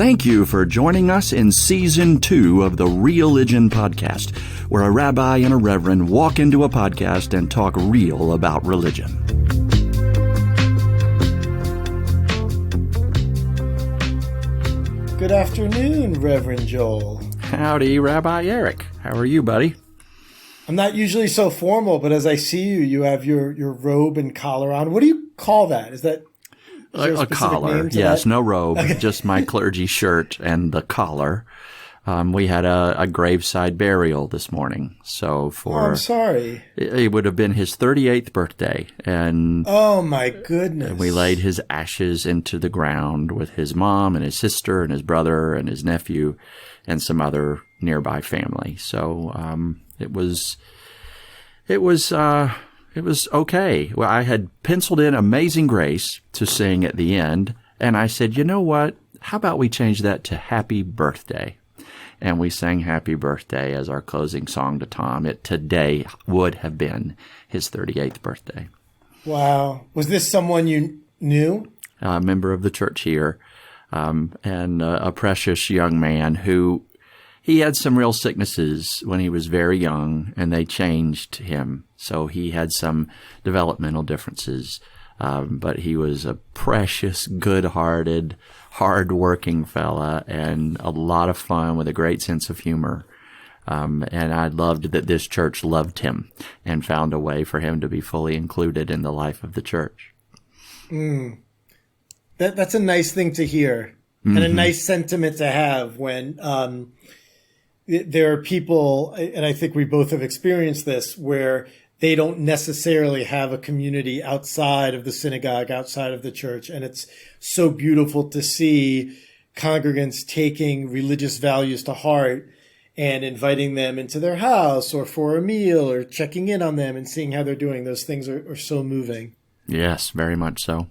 Thank you for joining us in Season 2 of the REALigionPodcast, where a rabbi and a reverend walk into a podcast and talk real about religion. Good afternoon, Reverend Joel. Howdy, Rabbi Eric. How are you, buddy? I'm not usually so formal, but as I see you, you have your robe and collar on. What do you call that? Is that a collar? Yes, that? No robe, okay. Just my clergy shirt and the collar. We had a graveside burial this morning, so I'm sorry. It would have been his 38th birthday, and oh my goodness! And we laid his ashes into the ground with his mom and his sister and his brother and his nephew and some other nearby family. So it was okay. Well, I had penciled in Amazing Grace to sing at the end, and I said, you know what? How about we change that to Happy Birthday? And we sang Happy Birthday as our closing song to Tom. It today would have been his 38th birthday. Wow. Was this someone you knew? A member of the church here, and a precious young man who he had some real sicknesses when he was very young, and they changed him. So he had some developmental differences, but he was a precious, good-hearted, hard-working fella, and a lot of fun with a great sense of humor. And I loved that this church loved him and found a way for him to be fully included in the life of the church. That's a nice thing to hear, and a nice sentiment to have when there are people, and I think we both have experienced this, where they don't necessarily have a community outside of the synagogue, outside of the church. And it's so beautiful to see congregants taking religious values to heart and inviting them into their house or for a meal or checking in on them and seeing how they're doing. Those things are so moving. Yes, very much so.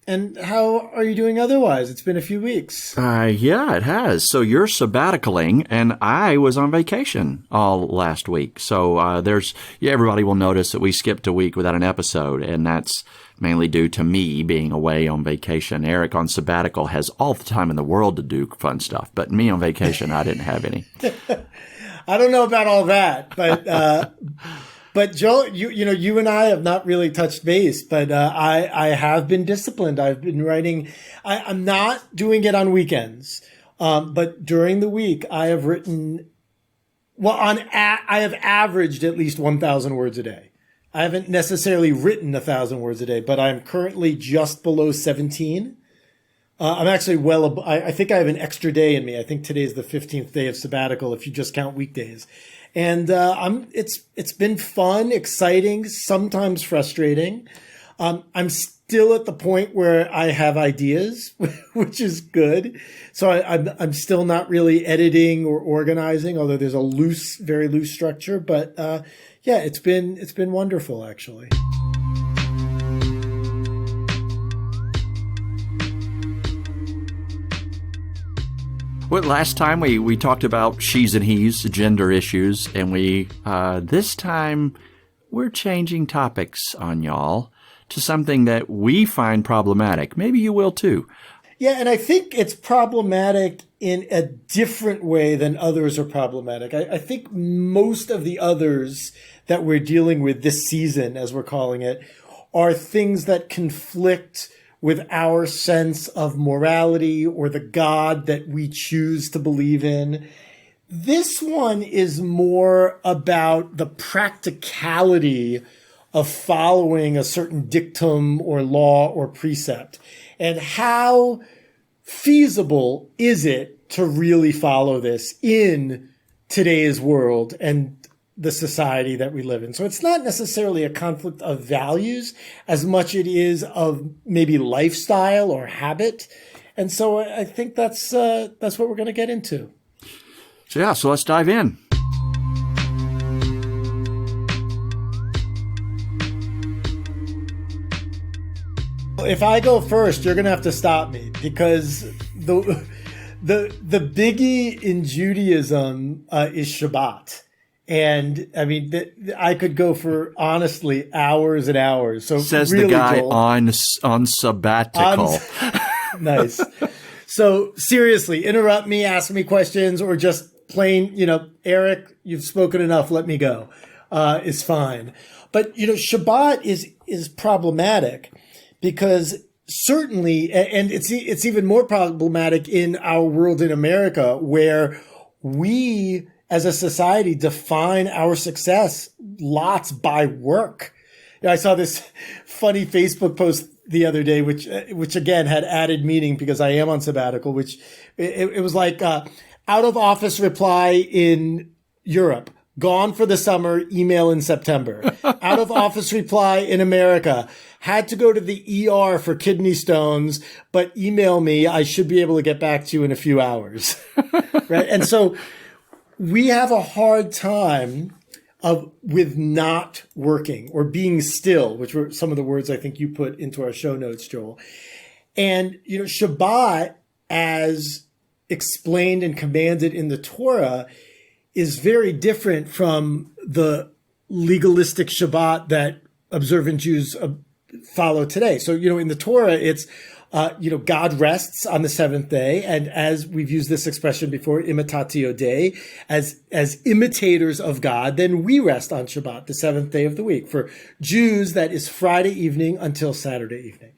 And how are you doing otherwise? It's been a few weeks. Yeah, it has. So you're sabbaticaling, and I was on vacation all last week. So everybody will notice that we skipped a week without an episode, and that's mainly due to me being away on vacation. Eric on sabbatical has all the time in the world to do fun stuff, but me on vacation, I didn't have any. I don't know about all that, but but Joel, you and I have not really touched base, but I have been disciplined. I've been writing. I'm not doing it on weekends, but during the week I have written. Well, I have averaged at least 1,000 words a day. I haven't necessarily written 1,000 words a day, but I'm currently just below 17. I'm actually I think I have an extra day in me. I think today's the 15th day of sabbatical if you just count weekdays. And it's been fun, exciting, sometimes frustrating. I'm still at the point where I have ideas, which is good. So I'm still not really editing or organizing, although there's a very loose structure. But yeah, it's been wonderful, actually. Well, last time we talked about she's and he's, gender issues, and this time we're changing topics on y'all to something that we find problematic. Maybe you will too. Yeah, and I think it's problematic in a different way than others are problematic. I think most of the others that we're dealing with this season, as we're calling it, are things that conflict with our sense of morality or the God that we choose to believe in. This one is more about the practicality of following a certain dictum or law or precept, and how feasible is it to really follow this in today's world and the society that we live in. So it's not necessarily a conflict of values as much it is of maybe lifestyle or habit. And so I think that's what we're going to get into. So let's dive in. If I go first, you're going to have to stop me, because the biggie in Judaism is Shabbat. And I mean, I could go for honestly hours and hours. So says really, the guy Joel, on sabbatical. Nice. So seriously, interrupt me, ask me questions, or just plain, Eric, you've spoken enough, let me go, is fine. But, Shabbat is problematic because certainly, and it's even more problematic in our world in America, where we as a society define our success lots by work. I saw this funny Facebook post the other day, which again had added meaning because I am on sabbatical, which it was like, out of office reply in Europe, gone for the summer, email in September. Out of office reply in America, had to go to the ER for kidney stones, but email me. I should be able to get back to you in a few hours. Right. And so we have a hard time with not working or being still, which were some of the words I think you put into our show notes, Joel. And, Shabbat, as explained and commanded in the Torah, is very different from the legalistic Shabbat that observant Jews follow today. So, in the Torah, it's, God rests on the seventh day. And as we've used this expression before, imitatio Dei, as imitators of God, then we rest on Shabbat, the seventh day of the week. For Jews, that is Friday evening until Saturday evening.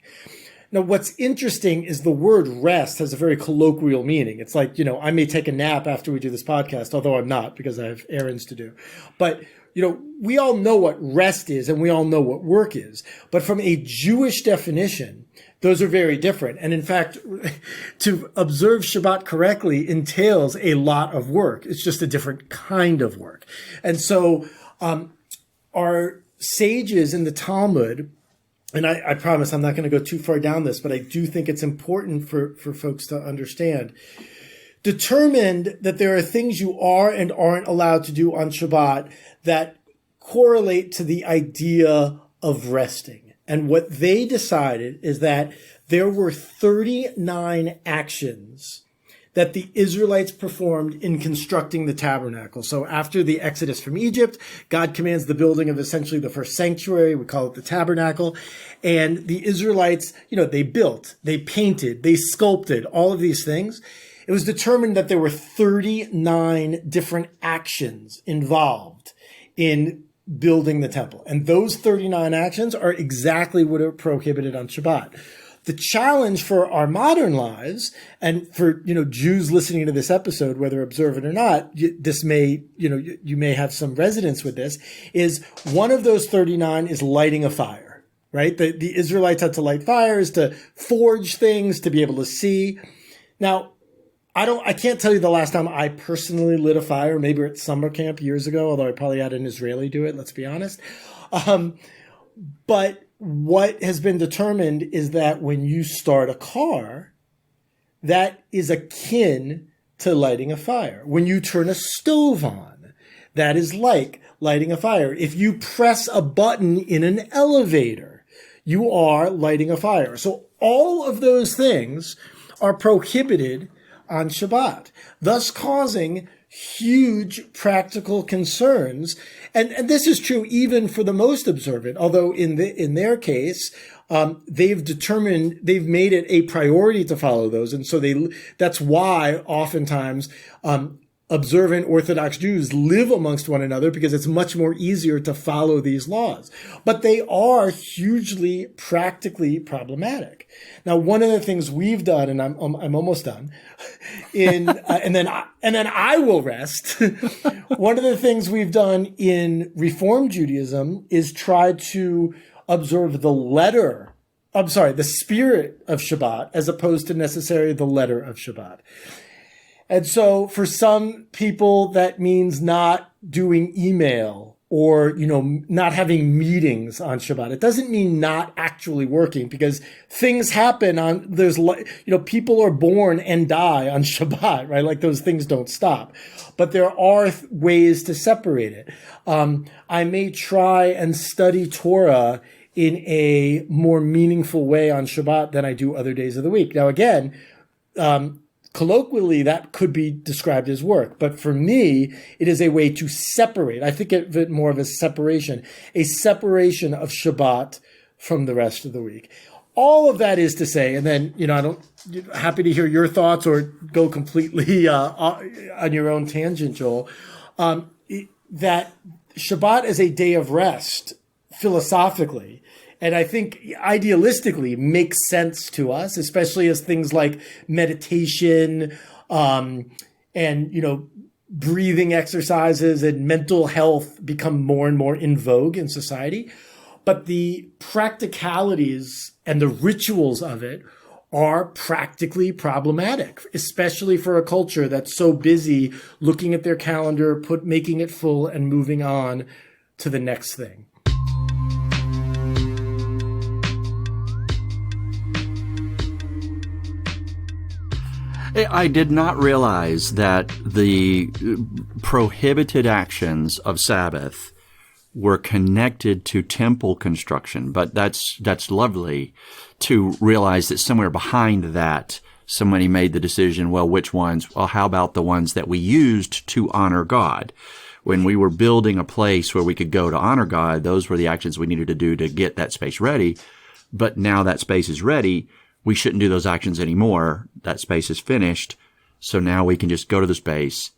Now, what's interesting is the word rest has a very colloquial meaning. It's like, I may take a nap after we do this podcast, although I'm not because I have errands to do. But, we all know what rest is and we all know what work is. But from a Jewish definition, those are very different. And in fact, to observe Shabbat correctly entails a lot of work. It's just a different kind of work. And so our sages in the Talmud, and I promise I'm not going to go too far down this, but I do think it's important for folks to understand, determined that there are things you are and aren't allowed to do on Shabbat that correlate to the idea of resting. And what they decided is that there were 39 actions that the Israelites performed in constructing the tabernacle. So after the Exodus from Egypt, God commands the building of essentially the first sanctuary. We call it the tabernacle. And the Israelites, they built, they painted, they sculpted, all of these things. It was determined that there were 39 different actions involved in building the temple. And those 39 actions are exactly what are prohibited on Shabbat. The challenge for our modern lives, and for, Jews listening to this episode, whether observant or not, this may, you may have some resonance with this, is one of those 39 is lighting a fire, right? The Israelites had to light fires, to forge things, to be able to see. Now, I can't tell you the last time I personally lit a fire, maybe at summer camp years ago, although I probably had an Israeli do it, let's be honest. But what has been determined is that when you start a car, that is akin to lighting a fire. When you turn a stove on, that is like lighting a fire. If you press a button in an elevator, you are lighting a fire. So all of those things are prohibited on Shabbat, thus causing huge practical concerns. And this is true even for the most observant, although in their case, they've made it a priority to follow those. And so that's why oftentimes, observant Orthodox Jews live amongst one another, because it's much more easier to follow these laws. But they are hugely practically problematic. Now, one of the things we've done, and I'm almost done, and then I will rest. One of the things we've done in Reform Judaism is try to observe the spirit of Shabbat, as opposed to necessarily the letter of Shabbat. And so for some people, that means not doing email or, not having meetings on Shabbat. It doesn't mean not actually working, because things happen people are born and die on Shabbat, right? Like those things don't stop. But there are ways to separate it. I may try and study Torah in a more meaningful way on Shabbat than I do other days of the week. Now, again, colloquially, that could be described as work. But for me, it is a way to separate. I think of it more of a separation of Shabbat from the rest of the week. all of that is to say, and then, happy to hear your thoughts or go completely on your own tangent, Joel, that Shabbat is a day of rest philosophically, and I think idealistically makes sense to us, especially as things like meditation and, breathing exercises and mental health become more and more in vogue in society. But the practicalities and the rituals of it are practically problematic, especially for a culture that's so busy looking at their calendar, making it full and moving on to the next thing. I did not realize that the prohibited actions of Sabbath were connected to temple construction, but that's lovely to realize that somewhere behind that, somebody made the decision, well, which ones? Well, how about the ones that we used to honor God? When we were building a place where we could go to honor God, those were the actions we needed to do to get that space ready. But now that space is ready, we shouldn't do those actions anymore. That space is finished. So now we can just go to the space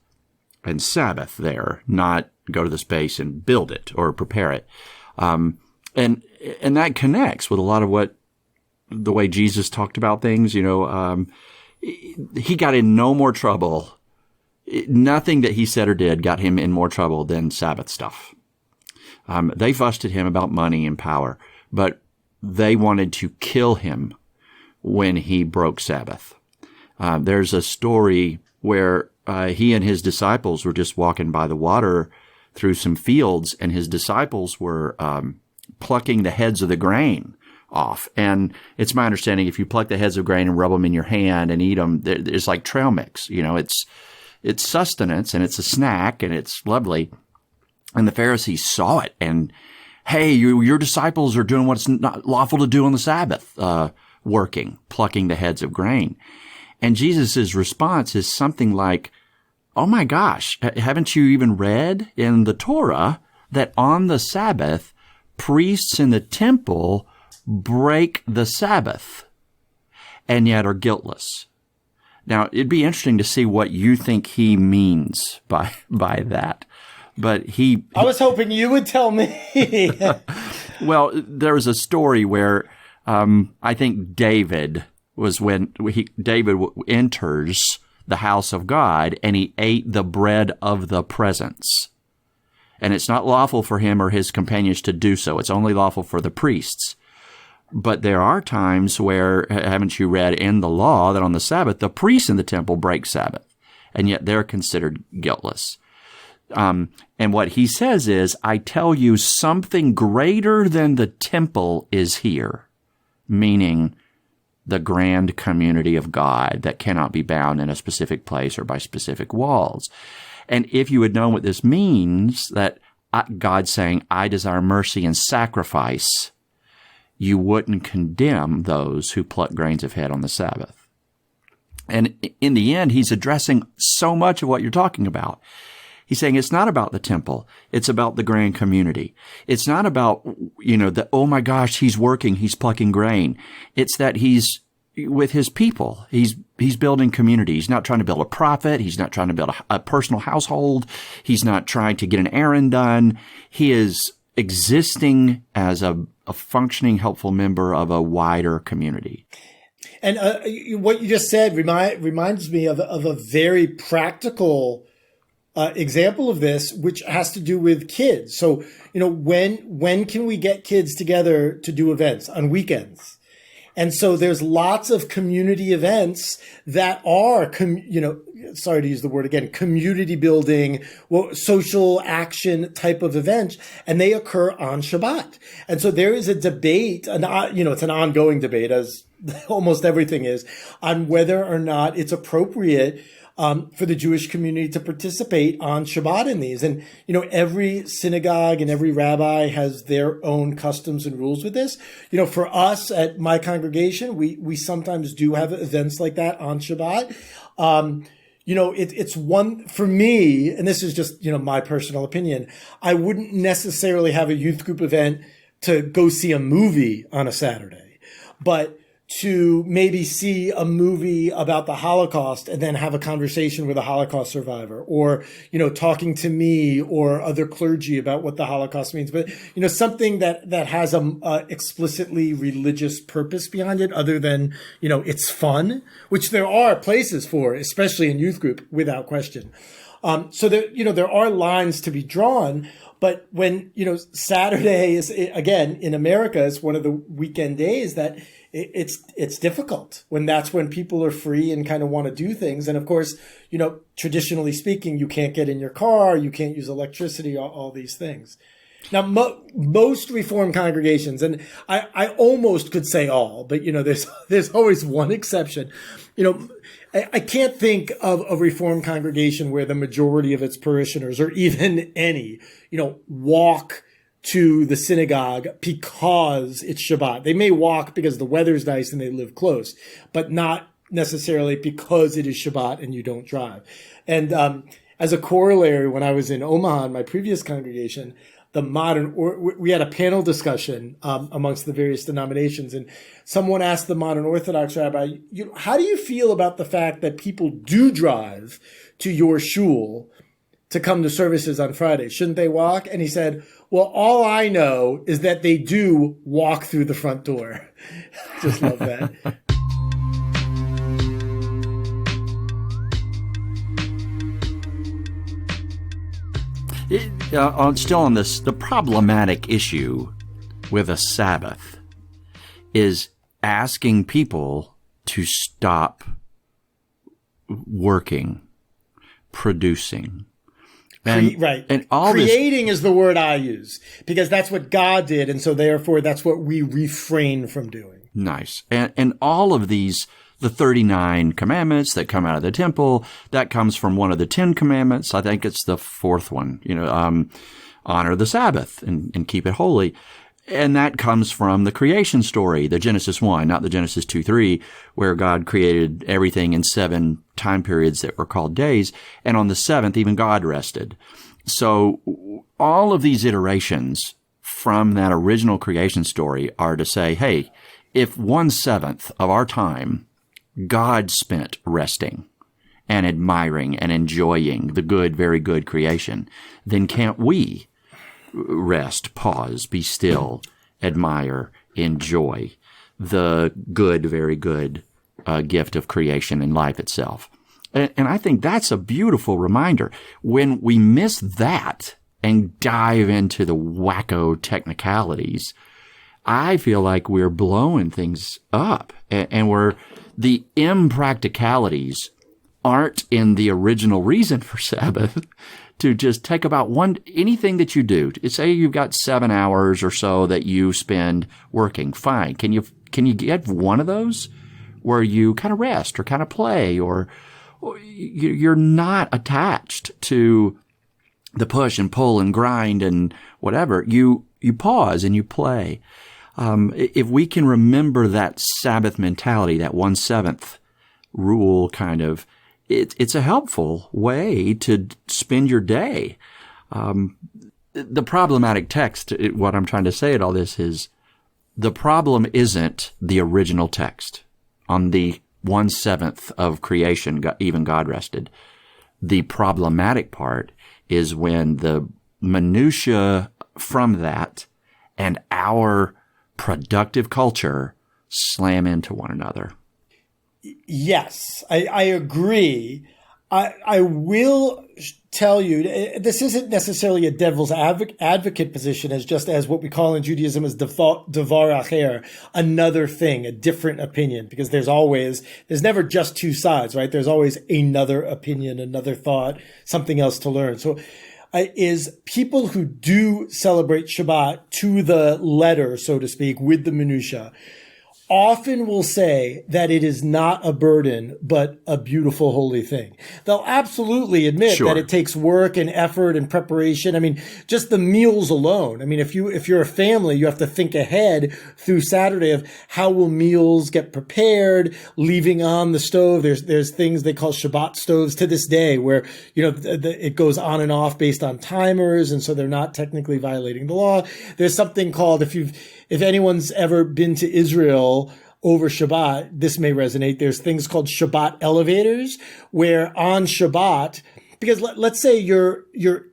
and Sabbath there, not go to the space and build it or prepare it. And that connects with a lot of the way Jesus talked about things. He got in no more trouble. Nothing that he said or did got him in more trouble than Sabbath stuff. They fussed at him about money and power, but they wanted to kill him when he broke Sabbath. There's a story where he and his disciples were just walking by the water through some fields, and his disciples were plucking the heads of the grain off. And it's my understanding if you pluck the heads of grain and rub them in your hand and eat them, it's like trail mix. It's sustenance and it's a snack and it's lovely. And the Pharisees saw it and, hey, your disciples are doing what's not lawful to do on the Sabbath, plucking the heads of grain. And Jesus' response is something like, oh my gosh, haven't you even read in the Torah that on the Sabbath, priests in the temple break the Sabbath and yet are guiltless? Now, it'd be interesting to see what you think he means by that. But I was hoping you would tell me. Well, there was a story where I think David was when David enters the house of God and he ate the bread of the presence. And it's not lawful for him or his companions to do so. It's only lawful for the priests. But there are times where, haven't you read in the law that on the Sabbath, the priests in the temple break Sabbath, and yet they're considered guiltless. And what he says is, I tell you, something greater than the temple is here, meaning the grand community of God that cannot be bound in a specific place or by specific walls. And if you had known what this means, that God's saying, I desire mercy and sacrifice, you wouldn't condemn those who pluck grains of head on the Sabbath. And in the end, he's addressing so much of what you're talking about. He's saying it's not about the temple. It's about the grand community. It's not about, oh my gosh, he's working, he's plucking grain. It's that he's with his people. He's building community. He's not trying to build a profit. He's not trying to build a personal household. He's not trying to get an errand done. He is existing as a functioning, helpful member of a wider community. And what you just said reminds me of a very practical example of this, which has to do with kids. So, when can we get kids together to do events? On weekends. And so there's lots of community events that are, sorry to use the word again, community building, social action type of events, and they occur on Shabbat. And so there is a debate, it's an ongoing debate, as almost everything is, on whether or not it's appropriate for the Jewish community to participate on Shabbat in these. And, every synagogue and every rabbi has their own customs and rules with this. For us at my congregation, we sometimes do have events like that on Shabbat. It's one for me, and this is just, my personal opinion. I wouldn't necessarily have a youth group event to go see a movie on a Saturday. but to maybe see a movie about the Holocaust and then have a conversation with a Holocaust survivor, or, talking to me or other clergy about what the Holocaust means. But, something that has a explicitly religious purpose behind it, other than, it's fun, which there are places for, especially in youth group, without question. So there are lines to be drawn. But when, Saturday is, again, in America, is one of the weekend days that it's difficult, when that's when people are free and kind of want to do things. And of course, traditionally speaking, you can't get in your car, you can't use electricity, all these things. Now, most Reformed congregations, and I almost could say all, but, there's always one exception. I can't think of a Reformed congregation where the majority of its parishioners, or even any, walk to the synagogue because it's Shabbat. They may walk because the weather's nice and they live close, but not necessarily because it is Shabbat and you don't drive. And as a corollary, when I was in Omaha, in my previous congregation, we had a panel discussion amongst the various denominations, and someone asked the modern Orthodox rabbi, how do you feel about the fact that people do drive to your shul to come to services on Friday? Shouldn't they walk? And he said, well, all I know is that they do walk through the front door. Just love that. Still on this, the problematic issue with a Sabbath is asking people to stop working, producing. Right. And all creating is the word I use, because that's what God did. And so therefore that's what we refrain from doing. Nice. And all of these, the 39 commandments that come out of the temple, that comes from one of the 10 commandments. I think it's the fourth one, honor the Sabbath and keep it holy. And that comes from the creation story, the Genesis 1, not the Genesis 2-3, where God created everything in 7 time periods that were called days. And on the 7th, even God rested. So all of these iterations from that original creation story are to say, hey, if 1/7 of our time God spent resting and admiring and enjoying the good, very good creation, then can't we rest, pause, be still, admire, enjoy the good, very good gift of creation and life itself? And I think that's a beautiful reminder. When we miss that and dive into the wacko technicalities, I feel like we're blowing things up, and the impracticalities aren't in the original reason for Sabbath. To just take about anything that you do. Say you've got 7 hours or so that you spend working. Fine. Can you get one of those where you kind of rest or kind of play, or you're not attached to the push and pull and grind and whatever. You pause and you play. If we can remember that Sabbath mentality, that 1/7 rule kind of, it's a helpful way to spend your day. The problematic text, what I'm trying to say at all this is, the problem isn't the original text. On the 1/7 of creation, even God rested. The problematic part is when the minutia from that and our productive culture slam into one another. Yes, I agree. I will tell you, this isn't necessarily a devil's advocate position, as what we call in Judaism as davar acher, another thing, a different opinion, because there's never just two sides, right? There's always another opinion, another thought, something else to learn. So is people who do celebrate Shabbat to the letter, so to speak, with the minutia, often will say that it is not a burden, but a beautiful, holy thing. They'll absolutely admit that it takes work and effort and preparation. I mean, just the meals alone. I mean, if you're a family, you have to think ahead through Saturday of how will meals get prepared, leaving on the stove. There's things they call Shabbat stoves to this day where, it goes on and off based on timers. And so they're not technically violating the law. There's something called, if anyone's ever been to Israel, over Shabbat, this may resonate. There's things called Shabbat elevators, where on Shabbat, because let's say you're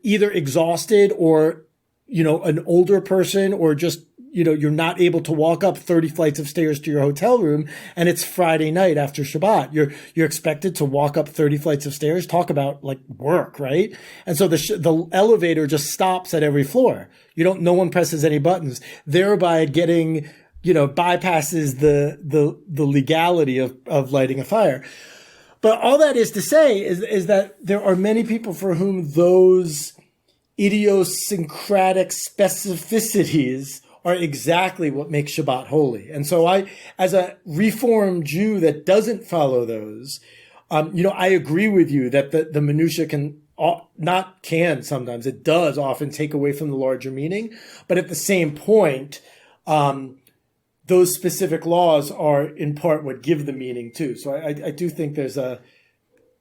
either exhausted or, an older person, or just, you're not able to walk up 30 flights of stairs to your hotel room, and it's Friday night after Shabbat. You're expected to walk up 30 flights of stairs, talk about like work, right? And so the elevator just stops at every floor. No one presses any buttons, thereby getting, bypasses the legality of lighting a fire. But all that is to say is that there are many people for whom those idiosyncratic specificities are exactly what makes Shabbat holy. And so I, as a Reformed Jew that doesn't follow those, I agree with you that the minutia sometimes, it does often take away from the larger meaning. But at the same point, those specific laws are in part what give the meaning too. So I do think there's a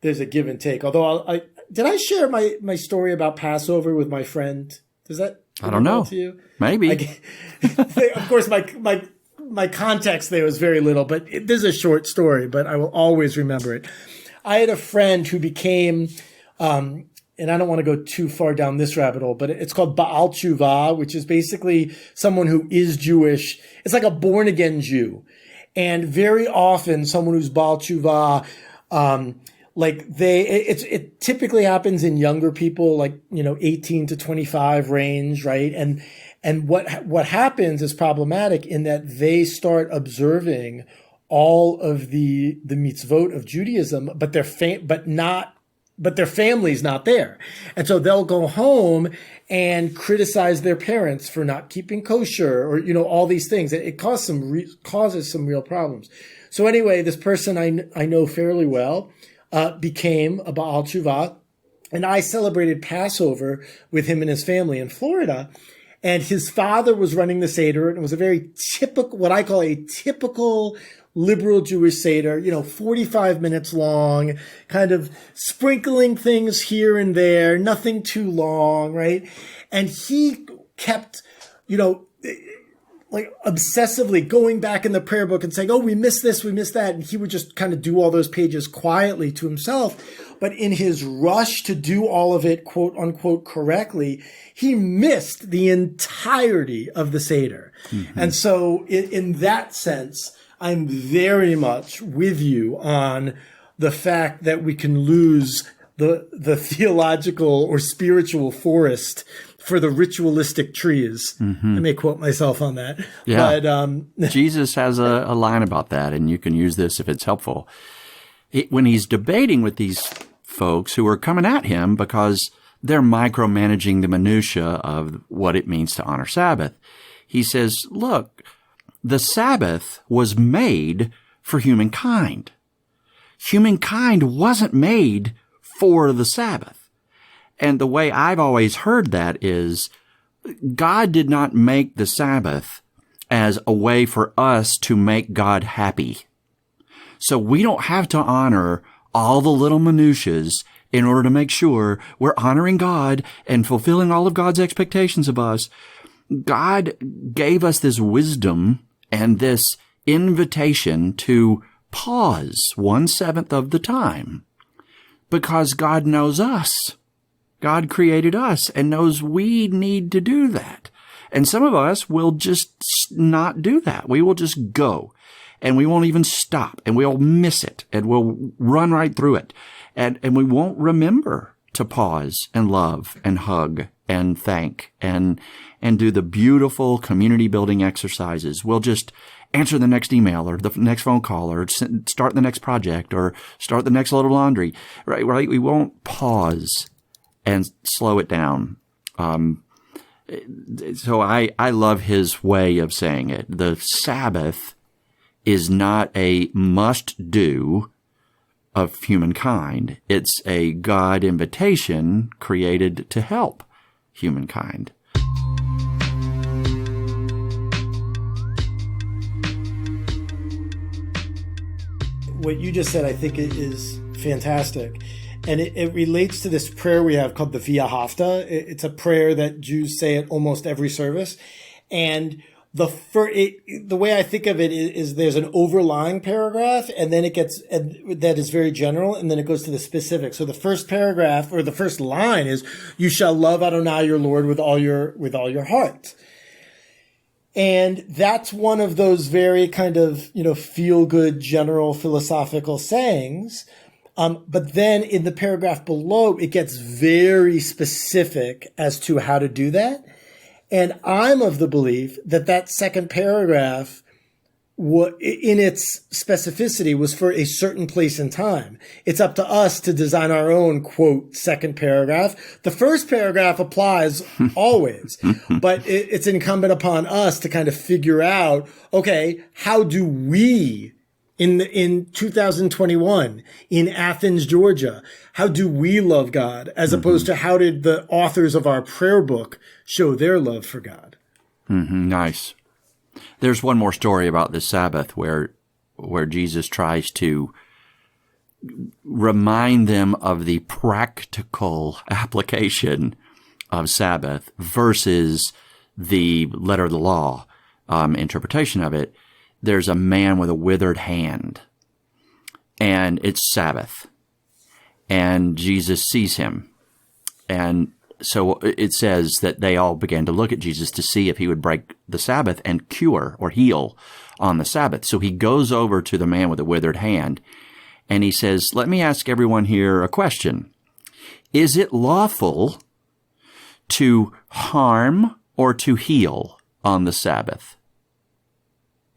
give and take. Although did I share my story about Passover with my friend? Does that? I don't know. To you? Maybe. Of course, my context there was very little, but this is a short story, but I will always remember it. I had a friend who became, and I don't want to go too far down this rabbit hole, but it's called Baal Tshuva, which is basically someone who is Jewish. It's like a born-again Jew. And very often someone who's Baal Tshuva, it typically happens in younger people, 18 to 25 range, right? And what happens is problematic in that they start observing all of the mitzvot of Judaism, but their family's not there. And so they'll go home and criticize their parents for not keeping kosher, or, all these things. It causes some real problems. So anyway, this person I know fairly well, became a Baal Tshuva, and I celebrated Passover with him and his family in Florida. And his father was running the Seder, and it was a very typical, what I call a typical liberal Jewish Seder, 45 minutes long, kind of sprinkling things here and there, nothing too long, right? And he kept, obsessively going back in the prayer book and saying, oh, we missed this, we missed that. And he would just kind of do all those pages quietly to himself. But in his rush to do all of it, quote unquote, correctly, he missed the entirety of the Seder. Mm-hmm. And so in that sense, I'm very much with you on the fact that we can lose the theological or spiritual forest for the ritualistic trees. Mm-hmm. I may quote myself on that. Yeah. But Jesus has a line about that, and you can use this if it's helpful. When he's debating with these folks who are coming at him because they're micromanaging the minutia of what it means to honor Sabbath, he says, look, the Sabbath was made for humankind. Humankind wasn't made for the Sabbath. And the way I've always heard that is God did not make the Sabbath as a way for us to make God happy. So we don't have to honor all the little minutiae in order to make sure we're honoring God and fulfilling all of God's expectations of us. God gave us this wisdom and this invitation to pause 1/7 of the time because God knows us. God created us and knows we need to do that. And some of us will just not do that. We will just go and we won't even stop and we'll miss it and we'll run right through it. And we won't remember to pause and love and hug and thank and do the beautiful community building exercises. We'll just answer the next email or the next phone call or start the next project or start the next load of laundry, right? We won't pause and slow it down. So I love his way of saying it. The Sabbath is not a must-do of humankind. It's a God invitation created to help humankind. What you just said, I think, is fantastic. And it relates to this prayer we have called the Via Hafta. It's a prayer that Jews say at almost every service. And the way I think of it is there's an overlying paragraph, and then that is very general, and then it goes to the specific. So the first paragraph or the first line is, "You shall love Adonai your Lord with all your heart." And that's one of those very kind of, feel good general philosophical sayings. But then in the paragraph below, it gets very specific as to how to do that. And I'm of the belief that second paragraph, in its specificity, was for a certain place and time. It's up to us to design our own, quote, second paragraph. The first paragraph applies always, but it's incumbent upon us to kind of figure out, okay, how do we, in 2021, in Athens, Georgia, how do we love God, as opposed to how did the authors of our prayer book show their love for God? Nice. There's one more story about the Sabbath where Jesus tries to remind them of the practical application of Sabbath versus the letter of the law interpretation of it. There's a man with a withered hand, and it's Sabbath, and Jesus sees him. And so it says that they all began to look at Jesus to see if he would break the Sabbath and cure or heal on the Sabbath. So he goes over to the man with a withered hand, and he says, "Let me ask everyone here a question. Is it lawful to harm or to heal on the Sabbath?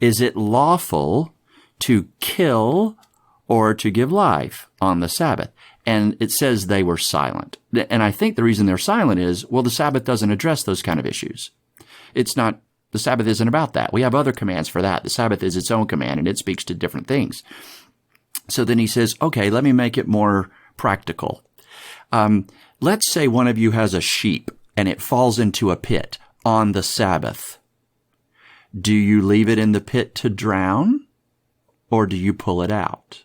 Is it lawful to kill or to give life on the Sabbath?" And it says they were silent. And I think the reason they're silent is, well, the Sabbath doesn't address those kind of issues. The Sabbath isn't about that. We have other commands for that. The Sabbath is its own command, and it speaks to different things. So then he says, okay, let me make it more practical. Let's say one of you has a sheep and it falls into a pit on the Sabbath. Do you leave it in the pit to drown, or do you pull it out?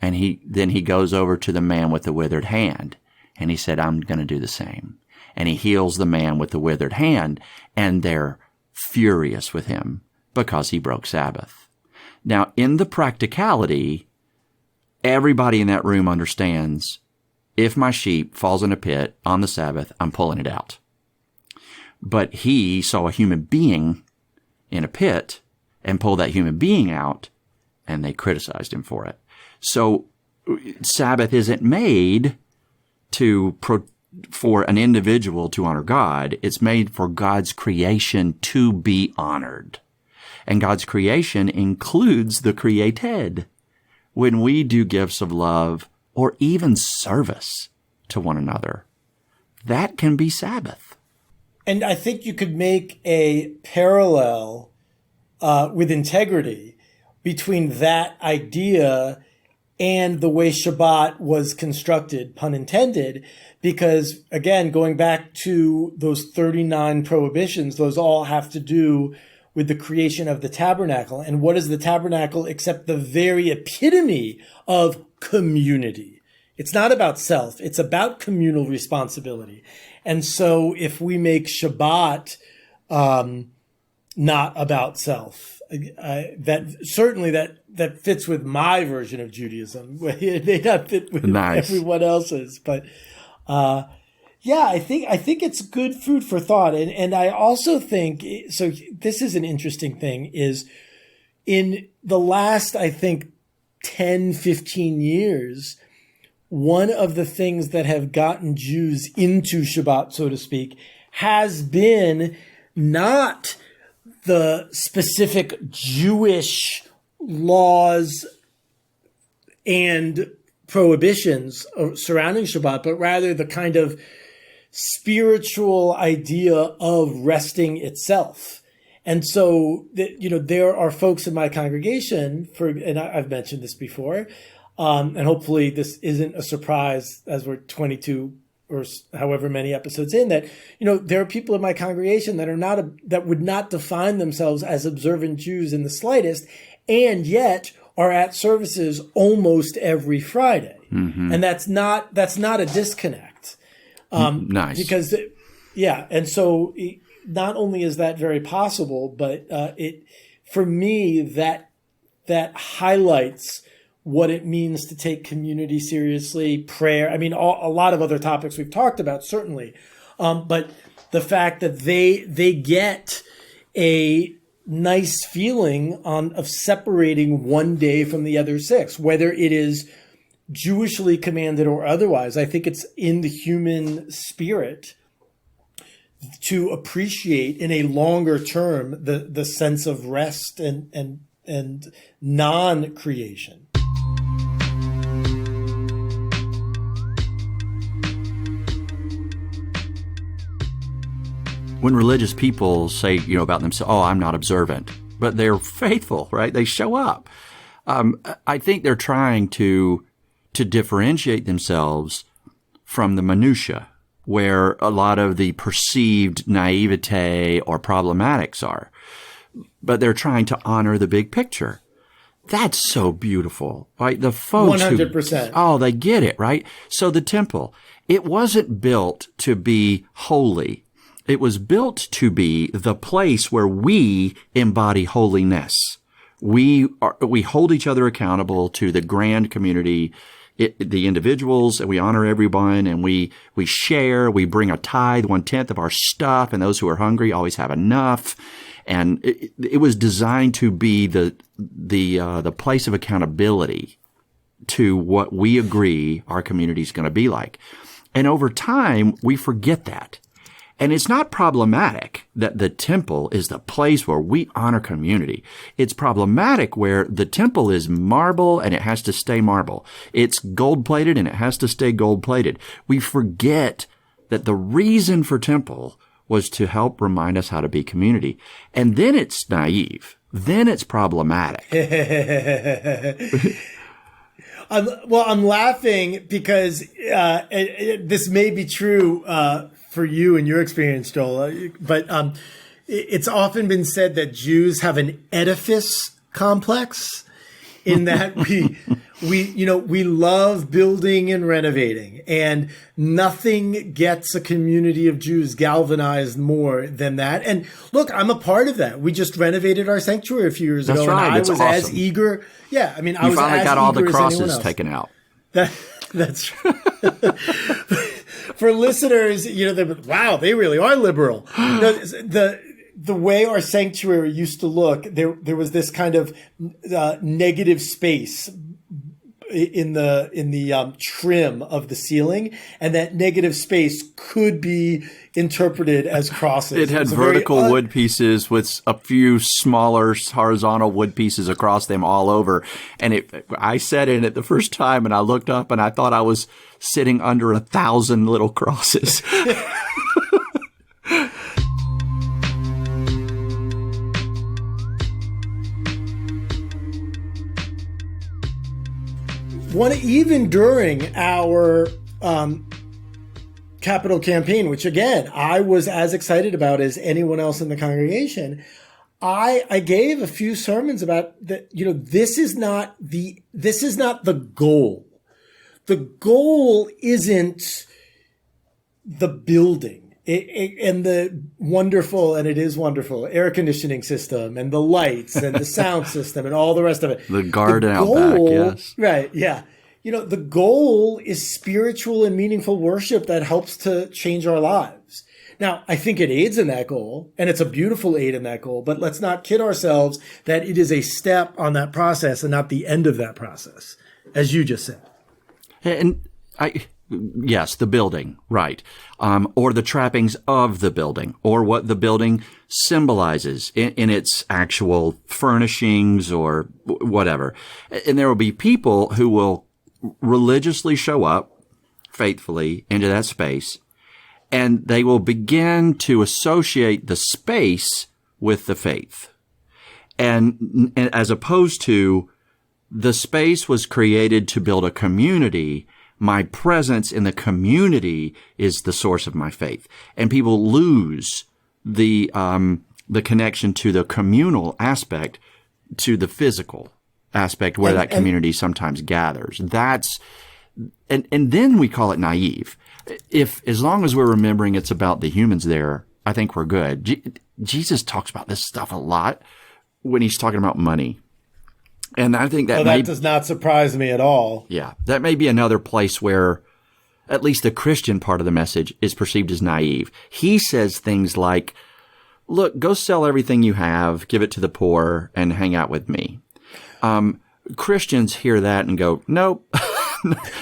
And then he goes over to the man with the withered hand, and he said, I'm going to do the same. And he heals the man with the withered hand, and they're furious with him because he broke Sabbath. Now, in the practicality, everybody in that room understands, if my sheep falls in a pit on the Sabbath, I'm pulling it out. But he saw a human being in a pit and pulled that human being out, and they criticized him for it. So Sabbath isn't made for an individual to honor God. It's made for God's creation to be honored. And God's creation includes the created. When we do gifts of love or even service to one another, that can be Sabbath. And I think you could make a parallel with integrity between that idea and the way Shabbat was constructed, pun intended, because, again, going back to those 39 prohibitions, those all have to do with the creation of the tabernacle. And what is the tabernacle except the very epitome of community? It's not about self. It's about communal responsibility. And so if we make Shabbat not about self, that fits with my version of Judaism. It may not fit with everyone else's, but I think it's good food for thought. And I also think, so this is an interesting thing, is in the last, I think, 10, 15 years, one of the things that have gotten Jews into Shabbat, so to speak, has been not the specific Jewish laws and prohibitions surrounding Shabbat, but rather the kind of spiritual idea of resting itself. And so, there are folks in my congregation, and I've mentioned this before, and hopefully this isn't a surprise as we're 22 or however many episodes in, that, there are people in my congregation that would not define themselves as observant Jews in the slightest, and yet are at services almost every Friday. Mm-hmm. And that's not a disconnect. Nice. Because, and so not only is that very possible, but for me, that highlights what it means to take community seriously, prayer. I mean, a lot of other topics we've talked about, certainly. But the fact that they get a nice feeling of separating one day from the other 6, whether it is Jewishly commanded or otherwise. I think it's in the human spirit to appreciate in a longer term the sense of rest and non-creation. When religious people say, about themselves, oh, I'm not observant, but they're faithful, right? They show up. I think they're trying to differentiate themselves from the minutia, where a lot of the perceived naivete or problematics are. But they're trying to honor the big picture. That's so beautiful, right? The folks 100%. They get it, right? So the temple, it wasn't built to be holy. It was built to be the place where we embody holiness. We hold each other accountable to the grand community, the individuals, and we honor everyone, and we share, we bring a tithe, 1/10 of our stuff, and those who are hungry always have enough. And it was designed to be the place of accountability to what we agree our community is going to be like. And over time, we forget that. And it's not problematic that the temple is the place where we honor community. It's problematic where the temple is marble and it has to stay marble. It's gold-plated and it has to stay gold-plated. We forget that the reason for temple was to help remind us how to be community. And then it's naive. Then it's problematic. I'm laughing because this may be true for you and your experience, Joel, but it's often been said that Jews have an edifice complex, in that we love building and renovating, and nothing gets a community of Jews galvanized more than that. And look, I'm a part of that. We just renovated our sanctuary a few years ago, right. and I was awesome. as eager. Yeah, I mean, I was finally as got all the eager as anyone crosses else. taken out. That's true. For listeners, wow, they really are liberal. The way our sanctuary used to look, there was this kind of negative space in the trim of the ceiling, and that negative space could be interpreted as crosses. It had vertical wood pieces with a few smaller horizontal wood pieces across them all over. And I sat in it the first time, and I looked up, and I thought I was sitting under 1,000 little crosses. Even during our capital campaign, which again, I was as excited about as anyone else in the congregation, I gave a few sermons about that. This is not the goal. The goal isn't the building and the wonderful, and it is wonderful, air conditioning system and the lights and the sound system and all the rest of it. The garden out back, yes. Right, yeah. The goal is spiritual and meaningful worship that helps to change our lives. Now, I think it aids in that goal, and it's a beautiful aid in that goal, but let's not kid ourselves that it is a step on that process and not the end of that process, as you just said. And yes, the building, right. Or the trappings of the building, or what the building symbolizes in its actual furnishings or whatever. And there will be people who will religiously show up faithfully into that space, and they will begin to associate the space with the faith. And as opposed to the space was created to build a community, my presence in the community is the source of my faith. And people lose the connection to the communal aspect, to the physical aspect where that community sometimes gathers. And then we call it naive. As long as we're remembering it's about the humans there, I think we're good. Jesus talks about this stuff a lot when he's talking about money. And I think that does not surprise me at all. Yeah. That may be another place where at least the Christian part of the message is perceived as naive. He says things like, look, go sell everything you have, give it to the poor, and hang out with me. Christians hear that and go, nope,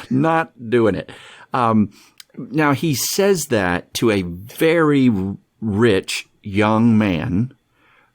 not doing it. Now, he says that to a very rich young man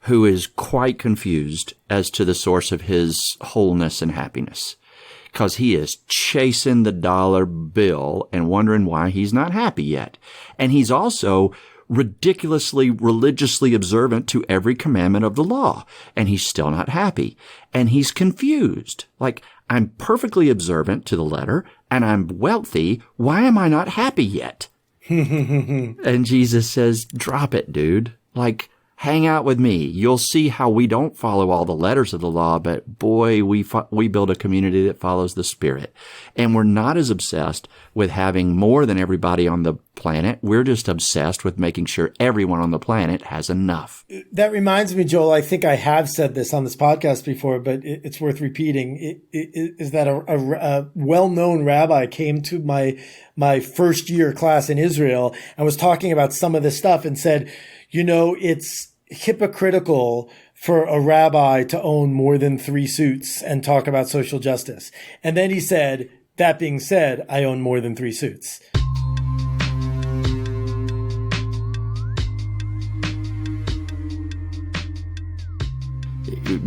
who is quite confused as to the source of his wholeness and happiness, because he is chasing the dollar bill and wondering why he's not happy yet. And he's also ridiculously religiously observant to every commandment of the law, and he's still not happy. And he's confused. Like, I'm perfectly observant to the letter, and I'm wealthy. Why am I not happy yet? And Jesus says, drop it, dude. Like, hang out with me. You'll see how we don't follow all the letters of the law, but boy, we build a community that follows the Spirit. And we're not as obsessed with having more than everybody on the planet. We're just obsessed with making sure everyone on the planet has enough. That reminds me, Joel, I think I have said this on this podcast before, but it's worth repeating. Is that a well-known rabbi came to my first year class in Israel and was talking about some of this stuff and said, you know, it's hypocritical for a rabbi to own more than 3 suits and talk about social justice. And then he said, that being said, I own more than 3 suits.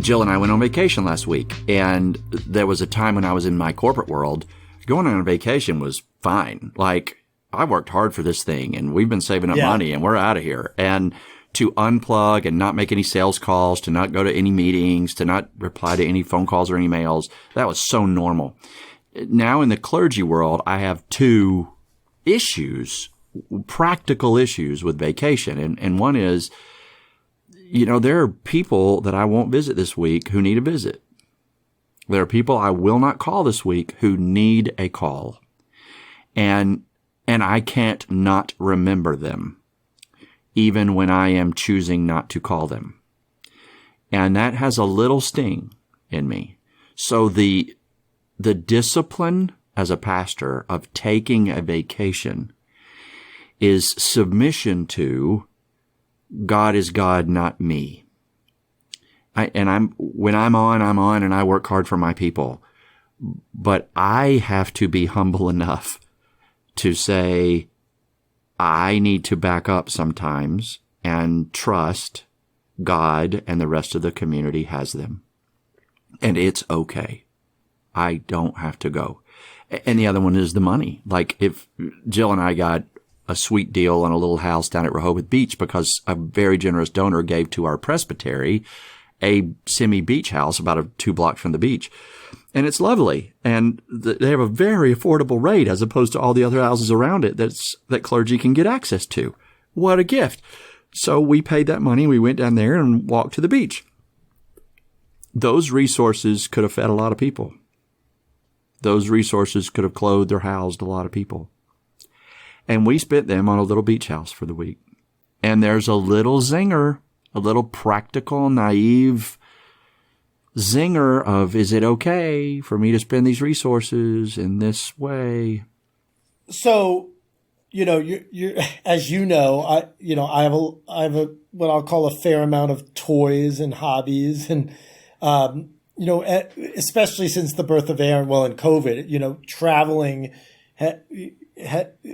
Jill and I went on vacation last week, and there was a time when I was in my corporate world, going on a vacation was fine. Like, I worked hard for this thing, and we've been saving up money, and we're out of here. And to unplug and not make any sales calls, to not go to any meetings, to not reply to any phone calls or emails, that was so normal. Now in the clergy world, I have 2 issues, practical issues with vacation. And one is, you know, there are people that I won't visit this week who need a visit. There are people I will not call this week who need a call. And I can't not remember them, even when I am choosing not to call them. And that has a little sting in me. So the discipline as a pastor of taking a vacation is submission to God is God, not me. When I'm on, and I work hard for my people. But I have to be humble enough to say, I need to back up sometimes and trust God and the rest of the community has them. And it's okay. I don't have to go. And the other one is the money. Like, if Jill and I got a sweet deal on a little house down at Rehoboth Beach because a very generous donor gave to our presbytery a semi-beach house about 2 blocks from the beach. And it's lovely. And they have a very affordable rate as opposed to all the other houses around it that clergy can get access to. What a gift. So we paid that money. We went down there and walked to the beach. Those resources could have fed a lot of people. Those resources could have clothed or housed a lot of people. And we spent them on a little beach house for the week. And there's a little zinger, a little practical, naive zinger of, is it okay for me to spend these resources in this way? So, you know, you as you know, I have a what I'll call a fair amount of toys and hobbies, and you know, especially since the birth of Aaron, and COVID, you know, traveling.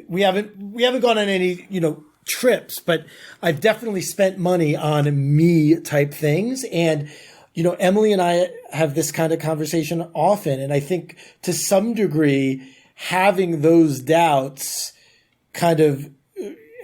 We haven't gone on any, you know, trips, but I've definitely spent money on me type things. And, you know, Emily and I have this kind of conversation often. And I think to some degree, having those doubts kind of,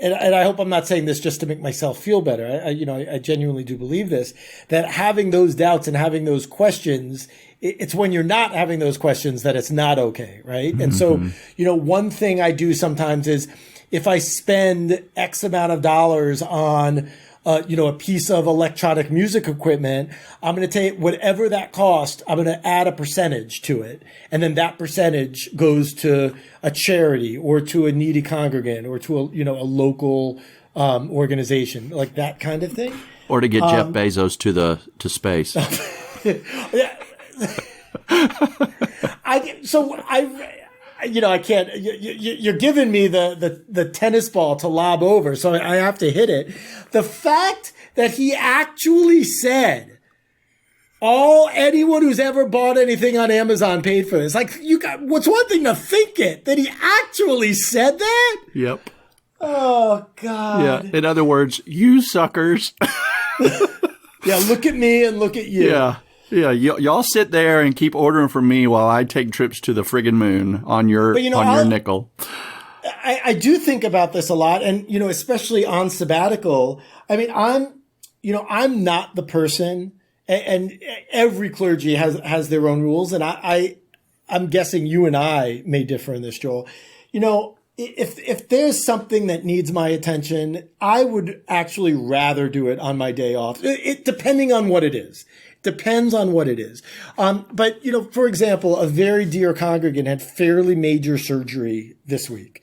and I hope I'm not saying this just to make myself feel better. I genuinely do believe this, that having those doubts and having those questions, it's when you're not having those questions that it's not okay, right? And so, you know, one thing I do sometimes is if I spend X amount of dollars on, you know, a piece of electronic music equipment, I'm going to take whatever that cost, I'm going to add a percentage to it. And then that percentage goes to a charity or to a needy congregant or to a, you know, a local organization, like that kind of thing. Or to get Jeff Bezos to space. I can't. You're giving me the tennis ball to lob over, so I have to hit it. The fact that he actually said, anyone who's ever bought anything on Amazon paid for this. Like, what's one thing to think it, that he actually said that? Yep. Oh, God. Yeah. In other words, you suckers. Yeah. Look at me and look at you. Yeah. Yeah. Y'all sit there and keep ordering from me while I take trips to the friggin' moon on your nickel. I do think about this a lot. And, especially on sabbatical, I mean, I'm not the person, and every clergy has their own rules. And I'm guessing you and I may differ in this, Joel. If there's something that needs my attention, I would actually rather do it on my day off. Depending on what it is. Depends on what it is. But, for example, a very dear congregant had fairly major surgery this week.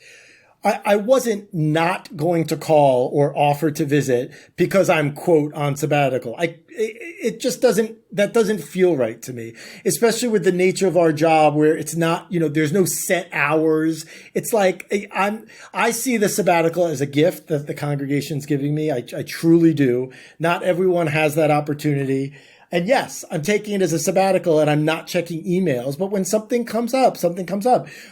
I wasn't not going to call or offer to visit because I'm, quote, on sabbatical. It just doesn't feel right to me, especially with the nature of our job where it's not, there's no set hours. It's like I see the sabbatical as a gift that the congregation's giving me. I truly do. Not everyone has that opportunity. And yes, I'm taking it as a sabbatical and I'm not checking emails. But when something comes up.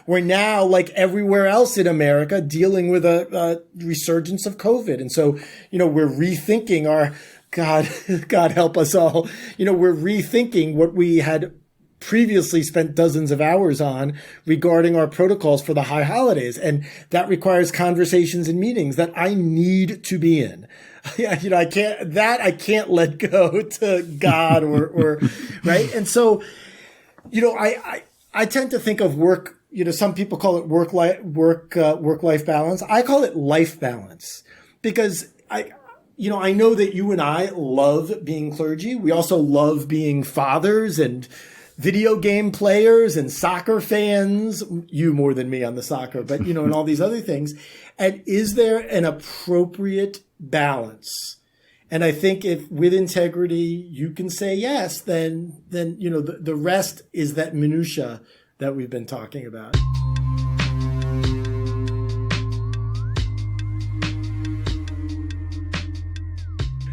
We're now, like everywhere else in America, dealing with a resurgence of COVID. And so, we're rethinking our, God help us all. We're rethinking what we had previously spent dozens of hours on regarding our protocols for the high holidays. And that requires conversations and meetings that I need to be in. I can't let go to God or right. And so, I tend to think of work, some people call it work life balance. I call it life balance because I know that you and I love being clergy. We also love being fathers and video game players and soccer fans, you more than me on the soccer, but, and all these other things. And is there an appropriate balance? And I think if with integrity you can say yes, then the rest is that minutia that we've been talking about.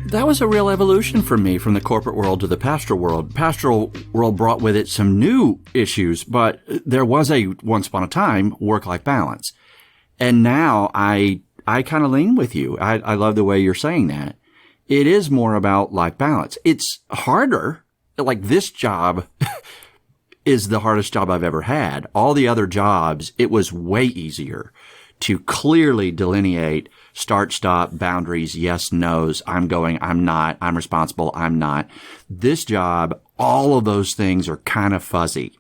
That was a real evolution for me from the corporate world to the pastoral world. Pastoral world brought with it some new issues, but there was once upon a time, work-life balance. And now I kind of lean with you. I love the way you're saying that. It is more about life balance. It's harder. Like this job is the hardest job I've ever had. All the other jobs, it was way easier to clearly delineate start, stop, boundaries, yes, no's, I'm going, I'm not, I'm responsible, I'm not. This job, all of those things are kind of fuzzy.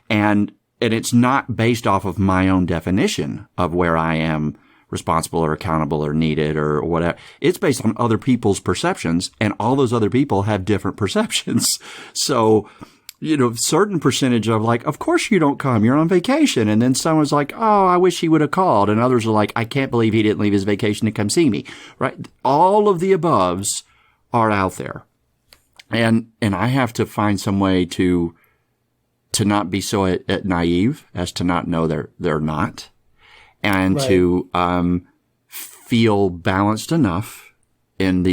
And it's not based off of my own definition of where I am responsible or accountable or needed or whatever. It's based on other people's perceptions, and all those other people have different perceptions. So, certain percentage of like, of course you don't come, you're on vacation. And then someone's like, oh, I wish he would have called. And others are like, I can't believe he didn't leave his vacation to come see me. Right? All of the aboves are out there. And I have to find some way to not be so naive as to not know they're not. And right. To feel balanced enough in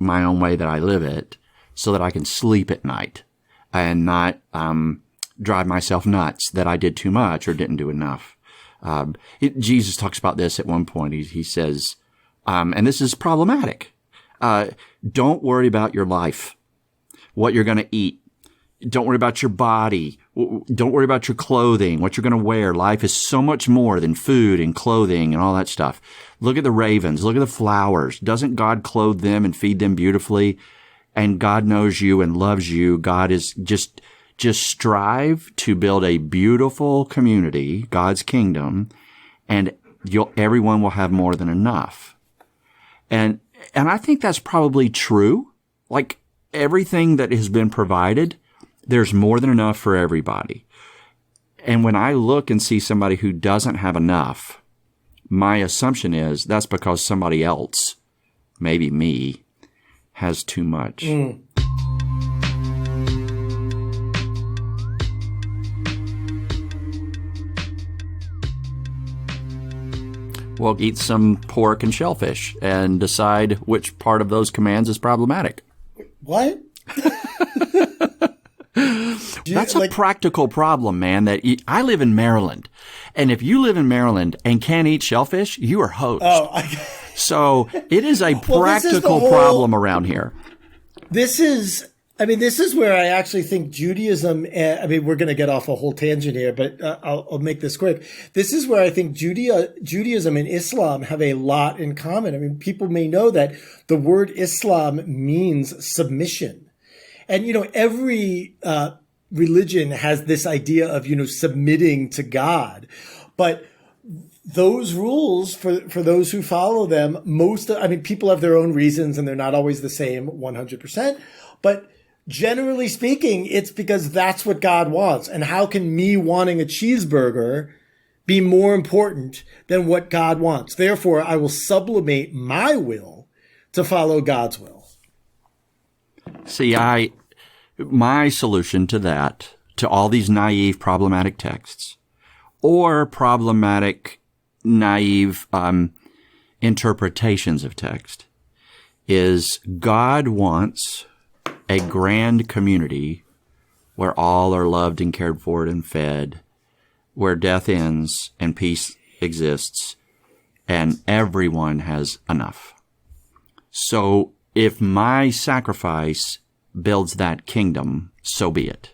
my own way that I live it so that I can sleep at night and not drive myself nuts that I did too much or didn't do enough. Jesus talks about this at one point. He says, and this is problematic, don't worry about your life, what you're going to eat. Don't worry about your body. Don't worry about your clothing, what you're going to wear. Life is so much more than food and clothing and all that stuff. Look at the ravens. Look at the flowers. Doesn't God clothe them and feed them beautifully? And God knows you and loves you. God is just strive to build a beautiful community, God's kingdom, and everyone will have more than enough. And I think that's probably true. Like everything that has been provided, there's more than enough for everybody. And when I look and see somebody who doesn't have enough, my assumption is that's because somebody else maybe me, has too much. Well, eat some pork and shellfish and decide which part of those commands is problematic. What? That's a practical problem, man. I live in Maryland, and if you live in Maryland and can't eat shellfish, you are hosed. So it is a practical problem around here. This is where I actually think Judaism, we're going to get off a whole tangent here, but I'll make this quick. This is where I think Judaism and Islam have a lot in common. I mean, people may know that the word Islam means submission. And, every religion has this idea of, submitting to God. But those rules, for those who follow them, people have their own reasons and they're not always the same 100%. But generally speaking, it's because that's what God wants. And how can me wanting a cheeseburger be more important than what God wants? Therefore, I will sublimate my will to follow God's will. See, my solution to that, to all these naive, problematic texts, or problematic, naive interpretations of text, is God wants a grand community where all are loved and cared for and fed, where death ends and peace exists, and everyone has enough. So if my sacrifice builds that kingdom, so be it.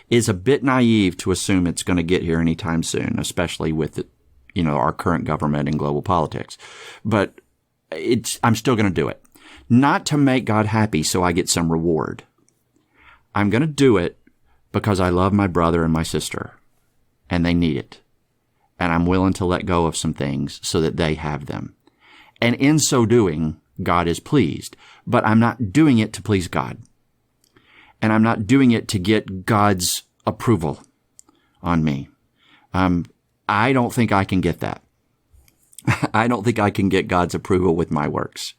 It's a bit naive to assume it's going to get here anytime soon, especially with our current government and global politics. But I'm still going to do it. Not to make God happy so I get some reward. I'm going to do it because I love my brother and my sister, and they need it. And I'm willing to let go of some things so that they have them. And in so doing, God is pleased. But I'm not doing it to please God. And I'm not doing it to get God's approval on me. I don't think I can get that. I don't think I can get God's approval with my works.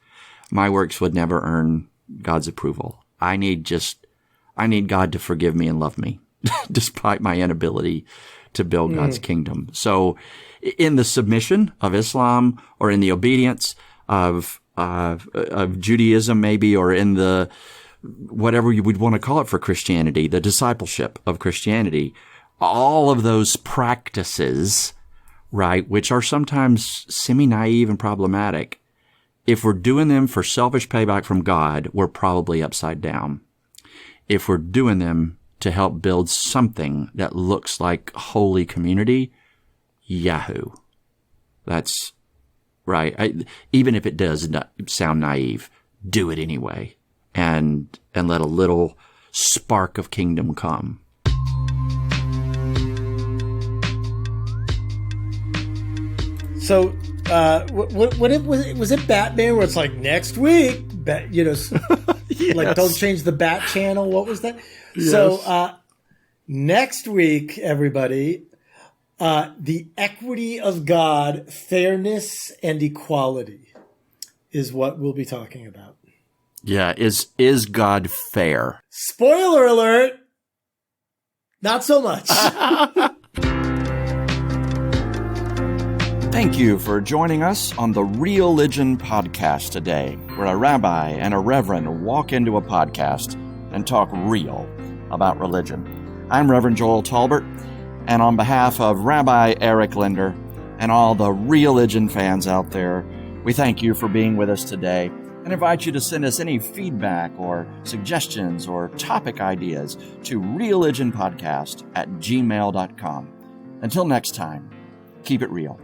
My works would never earn God's approval. I need God to forgive me and love me, despite my inability to build God's kingdom. So in the submission of Islam, or in the obedience of Judaism maybe, or in the whatever you would want to call it for Christianity, the discipleship of Christianity, all of those practices, right, which are sometimes semi-naive and problematic, if we're doing them for selfish payback from God, we're probably upside down. If we're doing them to help build something that looks like holy community, yahoo. That's right. Even if it does sound naive, do it anyway, and let a little spark of kingdom come. So, was it Batman where it's like next week, yes. Like don't change the Bat channel? What was that? Yes. So, next week, everybody, the equity of God, fairness and equality is what we'll be talking about. Yeah. Is God fair? Spoiler alert. Not so much. Thank you for joining us on the REALigionPodcast podcast today, where a rabbi and a reverend walk into a podcast and talk real about religion. I'm Reverend Joel Tolbert, and on behalf of Rabbi Eric Linder and all the REALigionPodcast fans out there, we thank you for being with us today and invite you to send us any feedback or suggestions or topic ideas to REALigionPodcast@gmail.com. Until next time, keep it real.